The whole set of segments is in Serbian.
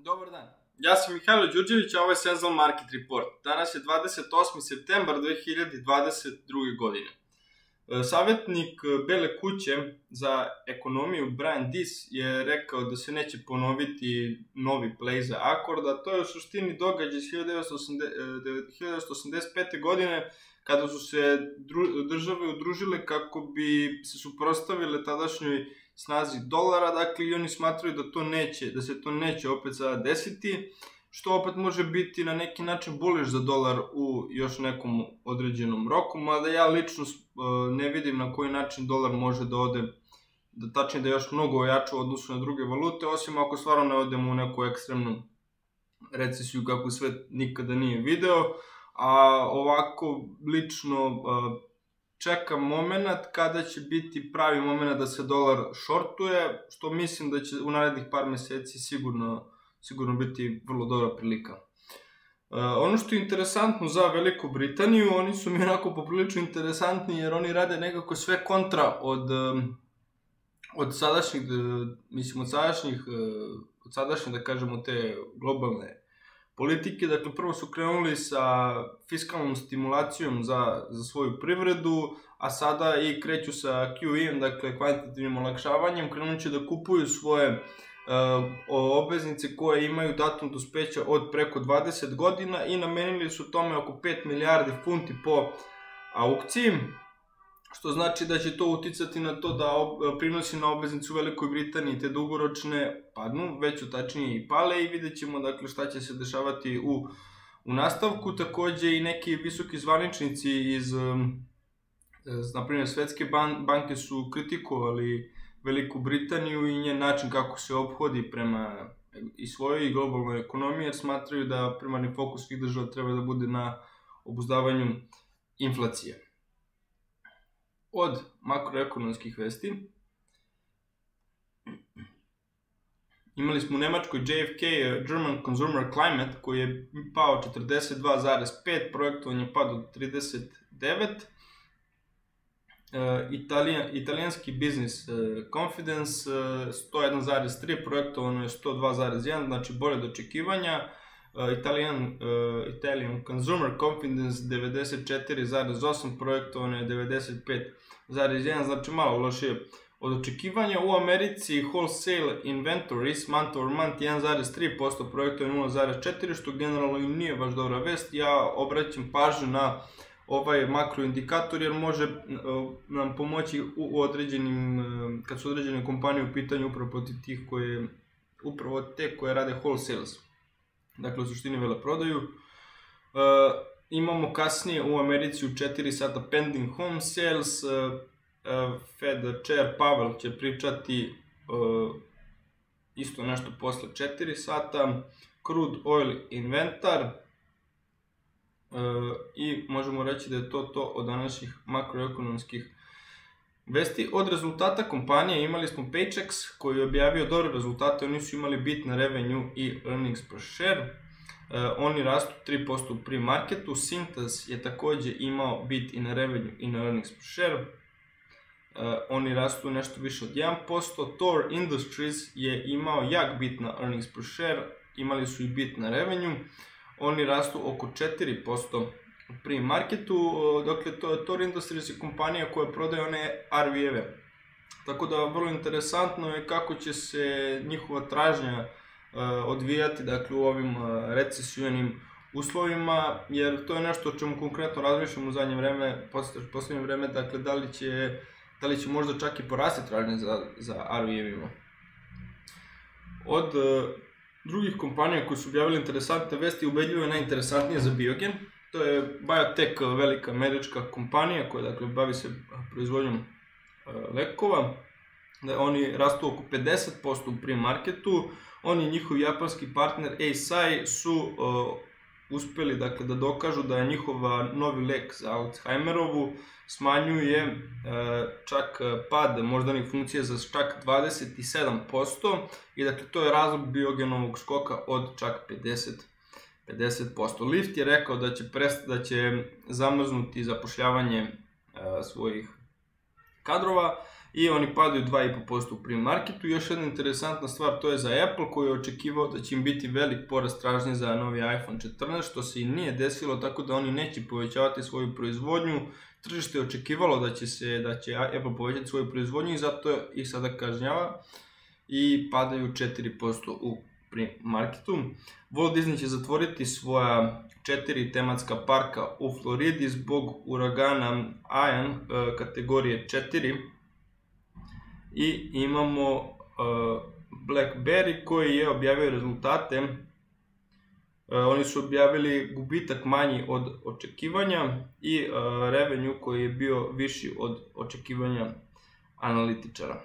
Dobar dan, ja sam Mihajlo Đurđević, a ovo je Senzal Market Report. Danas je 28. septembar 2022. godine. Savjetnik Bele kuće za ekonomiju Brian Deese je rekao da se neće ponoviti novi play za Accord, a to je u suštini događaj iz 1985. godine kada su se države udružile kako bi se suprotstavile tadašnjoj snazi dolara, dakle i oni smatraju da se to neće opet sada desiti, što opet može biti na neki način bullish za dolar u još nekom određenom roku, mada ja lično ne vidim na koji način dolar može da ode, tačnije da je još mnogo ojača u odnosu na druge valute, osim ako stvarno ne odemo u neku ekstremnu recesiju kako svet nikada nije video, a ovako lično čekam moment kada će biti pravi moment da se dolar shortuje, što mislim da će u narednih par meseci sigurno biti vrlo dobra prilika. Ono što je interesantno za Veliku Britaniju, oni su mi onako poprilično interesantni jer oni rade nekako sve kontra od sadašnje, da kažemo, te globalne politike. Dakle, prvo su krenuli sa fiskalnom stimulacijom za svoju privredu, a sada i kreću sa QE-em, dakle kvantitativnim olakšavanjem, krenut će da kupuju svoje obveznice koje imaju datum dospeća od preko 20 godina i namenili su tome oko 5 milijardi funti po aukciji, što znači da će to uticati na to da prinosi na obveznicu u Velikoj Britaniji te dugoročne padnu, već tačnije i pale, i vidjet ćemo dakle šta će se dešavati u nastavku. Takođe i neki visoki zvaničnici iz, naprimjer, Svetske banke su kritikovali Veliku Britaniju i njen način kako se ophodi prema i svojoj i globalnoj ekonomiji, jer smatraju da primarni fokus svih država treba da bude na obuzdavanju inflacije. Od makroekonomskih vesti imali smo u Nemačkoj JFK, German Consumer Climate, koji je pao 42,5, projektovan je pad od 39. Italijanski Business Confidence 101,3, projektovano je 102,1, znači bolje od očekivanja. Italian Consumer Confidence 94,8, projektovano je 95,1, znači malo lošije od očekivanja. U Americi Wholesale Inventories month over month 1,3%, projektovano je 0,4, što generalno im nije baš dobra vest. Ja obraćam pažnju na ovaj makroindikator jer može nam pomoći u određenim, kad su određene kompanije u pitanju upravo te koje rade wholesales. Dakle, u suštini veleprodaju. Imamo kasnije u Americi u 4 sata pending home sales. Fed chair Powell će pričati isto nešto posle 4 sata. Crude oil inventar. I možemo reći da je to od današnjih makroekonomskih vesti. Od rezultata kompanije imali smo Paychex koji je objavio dobre rezultate, oni su imali beat na revenue i earnings per share. Oni rastu 3% u pre-marketu. Cintas je takođe imao beat i na revenue i na earnings per share. Oni rastu nešto više od 1%. Thor Industries je imao jak beat na earnings per share, imali su i beat na revenue. Oni rastu oko 4% u pre-marketu, dakle Thor Industries je kompanija koja prodaje one RV-eve. Tako da vrlo interesantno je kako će se njihova tražnja odvijati, dakle, u ovim recesijonim uslovima, jer to je nešto o čemu konkretno razmišljamo u poslednje vreme, dakle da li će možda čak i porasti tražnje za RV-evima. Od drugih kompanija koji su objavili interesantne vesti, ubedljivo je najinteresantnije za Biogen. To je biotech, velika američka kompanija koja, dakle, bavi se proizvodnjom lekova. Oni rastu oko 50% u pre-marketu. Oni i njihov japanski partner Eisai su uspeli, dakle, da dokažu da je njihova novi lek za Alzheimerovu smanjuje čak pad moždanih funkcija za čak 27% i dakle to je razlog Biogenovog skoka od čak 50%. Lyft je rekao da će zamrznuti zapošljavanje svojih kadrova i oni padaju 2,5% u pre-marketu. Još jedna interesantna stvar, to je za Apple koji je očekivao da će im biti velik porast tražnje za novi iPhone 14, što se i nije desilo, tako da oni neće povećavati svoju proizvodnju. Tržište je očekivalo da će Apple povećati svoju proizvodnju i zato ih sada kažnjava i padaju 4% u pre-marketu. Walt Disney će zatvoriti svoja 4 tematska parka u Floridi zbog uragana Ian kategorije 4. I imamo BlackBerry koji je objavio rezultate. Oni su objavili gubitak manji od očekivanja i revenue koji je bio viši od očekivanja analitičara.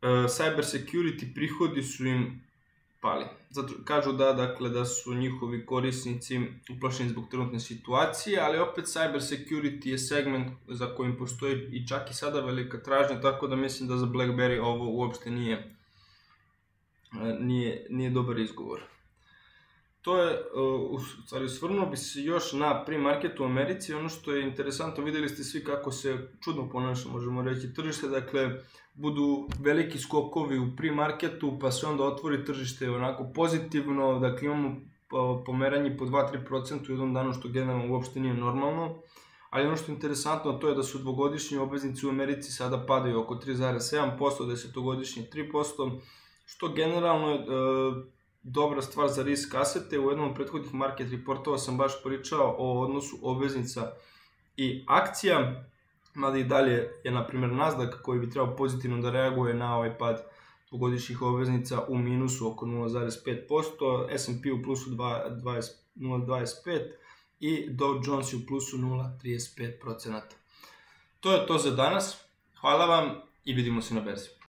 Cyber security prihodi su im pali. Zato kažu da su njihovi korisnici uplašeni zbog trenutne situacije, ali opet cyber security je segment za kojim postoji i čak i sada velika tražnja, tako da mislim da za BlackBerry ovo uopšte nije dobar izgovor. To je, u stvari, svrnuo bi se još na pre-marketu u Americi. Ono što je interesantno, videli ste svi kako se čudno ponaša, možemo reći, tržište, dakle, budu veliki skokovi u pre-marketu, pa se onda otvori tržište onako pozitivno, dakle imamo pomeranje po 2-3% u jednom danu, što generalno uopšte nije normalno, ali ono što je interesantno to je da su dvogodišnje obveznice u Americi sada padaju oko 3,7%, desetogodišnje 3%, što generalno je dobra stvar za risk asete. U jednom od prethodnih market reportova sam baš pričao o odnosu obveznica i akcija, mada i dalje je, na primjer, Nasdaq koji bi trebao pozitivno da reaguje na ovaj pad dvogodišnjih obveznica u minusu oko 0,5%, S&P u plusu 0,25% i Dow Jones u plusu 0,35%. To je to za danas. Hvala vam i vidimo se na berzi.